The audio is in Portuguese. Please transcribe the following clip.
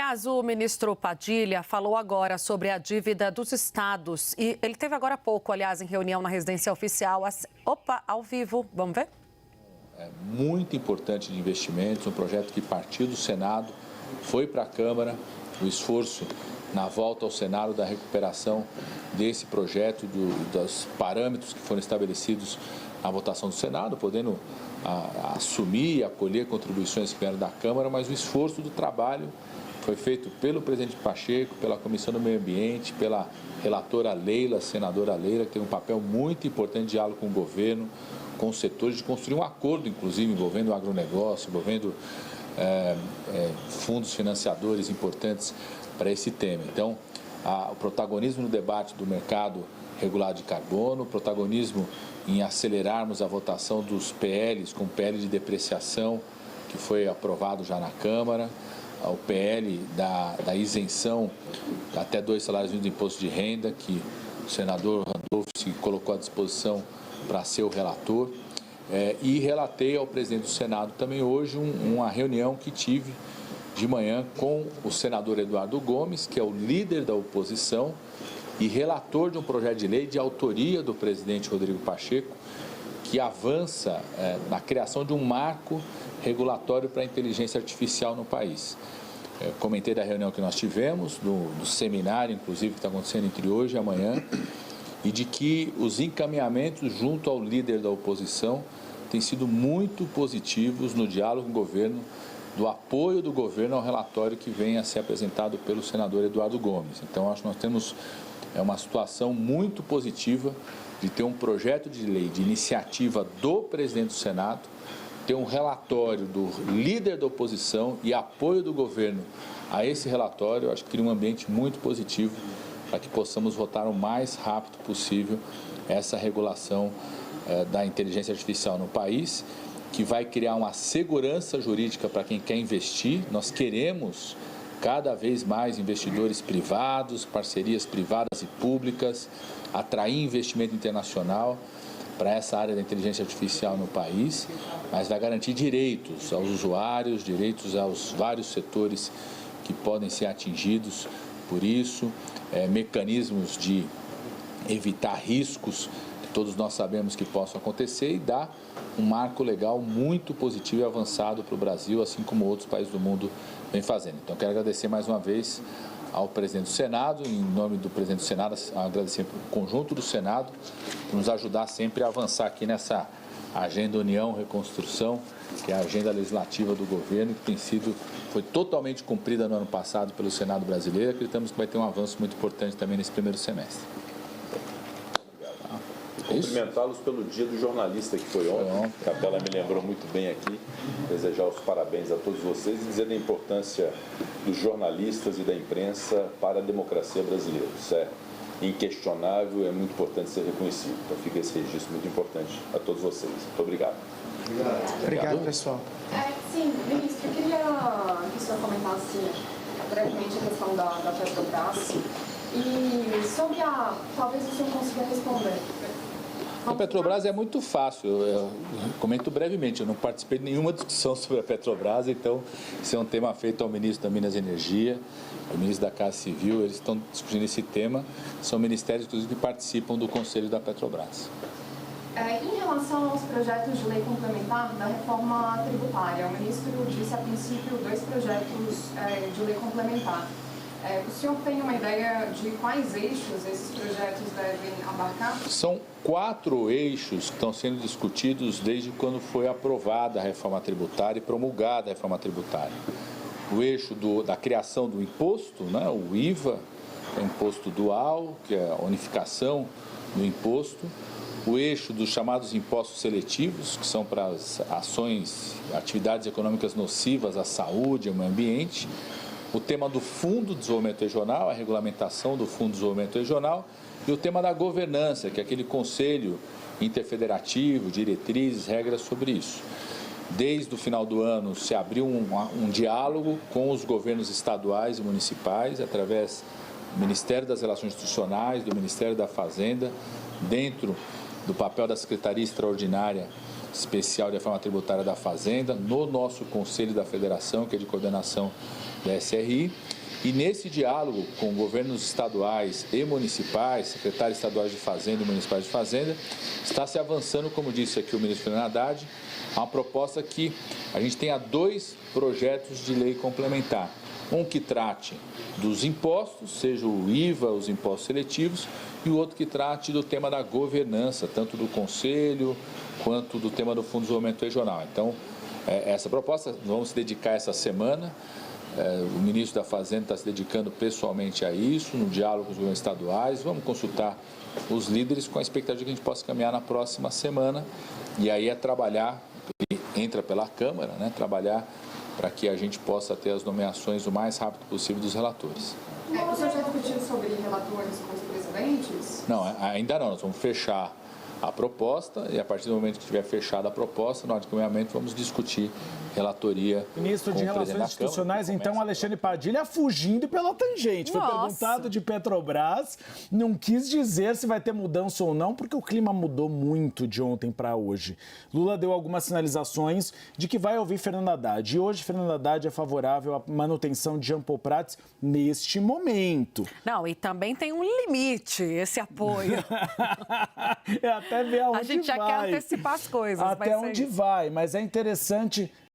Aliás, o ministro Padilha falou agora sobre a dívida dos estados e ele teve agora há pouco, aliás, em reunião na residência oficial. Ao vivo, vamos ver? É muito importante de investimentos, um projeto que partiu do Senado, foi para a Câmara, o esforço na volta ao Senado da recuperação desse projeto, dos parâmetros que foram estabelecidos na votação do Senado, podendo assumir e acolher contribuições que vieram da Câmara, mas o esforço do trabalho foi feito pelo presidente Pacheco, pela Comissão do Meio Ambiente, pela relatora Leila, senadora Leila, que teve um papel muito importante de diálogo com o governo, com os setores, de construir um acordo, inclusive, envolvendo o agronegócio, envolvendo fundos financiadores importantes para esse tema. Então, o protagonismo no debate do mercado regulado de carbono, o protagonismo em acelerarmos a votação dos PLs, com o PL de depreciação, que foi aprovado já na Câmara, o PL da isenção até 2 salários mínimos de imposto de renda, que o senador Randolph se colocou à disposição para ser o relator. E relatei ao presidente do Senado também hoje uma reunião que tive de manhã com o senador Eduardo Gomes, que é o líder da oposição e relator de um projeto de lei de autoria do presidente Rodrigo Pacheco, que avança na criação de um marco regulatório para a inteligência artificial no país. Comentei da reunião que nós tivemos, do seminário, inclusive, que está acontecendo entre hoje e amanhã, e de que os encaminhamentos junto ao líder da oposição têm sido muito positivos no diálogo com o governo, do apoio do governo ao relatório que vem a ser apresentado pelo senador Eduardo Gomes. Então, acho que nós temos uma situação muito positiva de ter um projeto de lei de iniciativa do presidente do Senado, ter um relatório do líder da oposição e apoio do governo a esse relatório. Eu acho que cria um ambiente muito positivo para que possamos votar o mais rápido possível essa regulação da inteligência artificial no país, que vai criar uma segurança jurídica para quem quer investir. Nós queremos cada vez mais investidores privados, parcerias privadas e públicas, atrair investimento internacional para essa área da inteligência artificial no país, mas vai garantir direitos aos usuários, direitos aos vários setores que podem ser atingidos por isso, mecanismos de evitar riscos que todos nós sabemos que possam acontecer e dar um marco legal muito positivo e avançado para o Brasil, assim como outros países do mundo vêm fazendo. Então, quero agradecer mais uma vez ao presidente do Senado, em nome do presidente do Senado, agradecer ao conjunto do Senado por nos ajudar sempre a avançar aqui nessa agenda União Reconstrução, que é a agenda legislativa do governo, que foi totalmente cumprida no ano passado pelo Senado brasileiro. Acreditamos que vai ter um avanço muito importante também nesse primeiro semestre. Cumprimentá-los pelo Dia do Jornalista, que foi ontem. A Capela me lembrou muito bem aqui. Desejar os parabéns a todos vocês e dizer da importância dos jornalistas e da imprensa para a democracia brasileira. Isso é inquestionável, é muito importante ser reconhecido. Então fica esse registro muito importante a todos vocês. Muito obrigado. Obrigado, pessoal. Sim, ministro, eu queria que o senhor comentasse brevemente a questão da Petrobras e sobre talvez o senhor consiga responder. A Petrobras é muito fácil, eu comento brevemente, eu não participei de nenhuma discussão sobre a Petrobras, então esse é um tema feito ao ministro da Minas e Energia, ao ministro da Casa Civil, eles estão discutindo esse tema, são ministérios, inclusive, que participam do Conselho da Petrobras. Em relação aos projetos de lei complementar da reforma tributária, o ministro disse a princípio 2 projetos de lei complementar. O senhor tem uma ideia de quais eixos esses projetos devem abarcar? São 4 eixos que estão sendo discutidos desde quando foi aprovada a reforma tributária e promulgada a reforma tributária. O eixo da criação do imposto, né, o IVA, que é o imposto dual, que é a unificação do imposto. O eixo dos chamados impostos seletivos, que são para as ações, atividades econômicas nocivas à saúde e ao meio ambiente. O tema do Fundo de Desenvolvimento Regional, a regulamentação do Fundo de Desenvolvimento Regional, e o tema da governança, que é aquele conselho interfederativo, diretrizes, regras sobre isso. Desde o final do ano se abriu um diálogo com os governos estaduais e municipais, através do Ministério das Relações Institucionais, do Ministério da Fazenda, dentro do papel da Secretaria Extraordinária Especial de Reforma Tributária da Fazenda, no nosso Conselho da Federação, que é de coordenação da SRI, E nesse diálogo com governos estaduais e municipais, secretários estaduais de Fazenda e municipais de Fazenda, está se avançando, como disse aqui o ministro Fernando Haddad, a uma proposta que a gente tenha 2 projetos de lei complementar. Um que trate dos impostos, seja o IVA, os impostos seletivos, e o outro que trate do tema da governança, tanto do Conselho quanto do tema do Fundo de Desenvolvimento Regional. Então, essa proposta, vamos se dedicar essa semana. O ministro da Fazenda está se dedicando pessoalmente a isso, no diálogo com os governos estaduais. Vamos consultar os líderes com a expectativa de que a gente possa caminhar na próxima semana. E aí é trabalhar, entra pela Câmara, né? Trabalhar para que a gente possa ter as nomeações o mais rápido possível dos relatores. O senhor já discutiu sobre relatores com os presidentes? Não, ainda não. Nós vamos fechar a proposta e a partir do momento que tiver fechada a proposta, nós, de caminhamento, vamos discutir relatoria. Ministro de Relações Institucionais, então, Alexandre Padilha, fugindo pela tangente. Foi perguntado de Petrobras, não quis dizer se vai ter mudança ou não, porque o clima mudou muito de ontem para hoje. Lula deu algumas sinalizações de que vai ouvir Fernando Haddad. E hoje, Fernando Haddad é favorável à manutenção de Jean Paul Prats neste momento. Não, e também tem um limite esse apoio. É até ver aonde vai. A gente já quer antecipar as coisas. Até onde vai, mas é interessante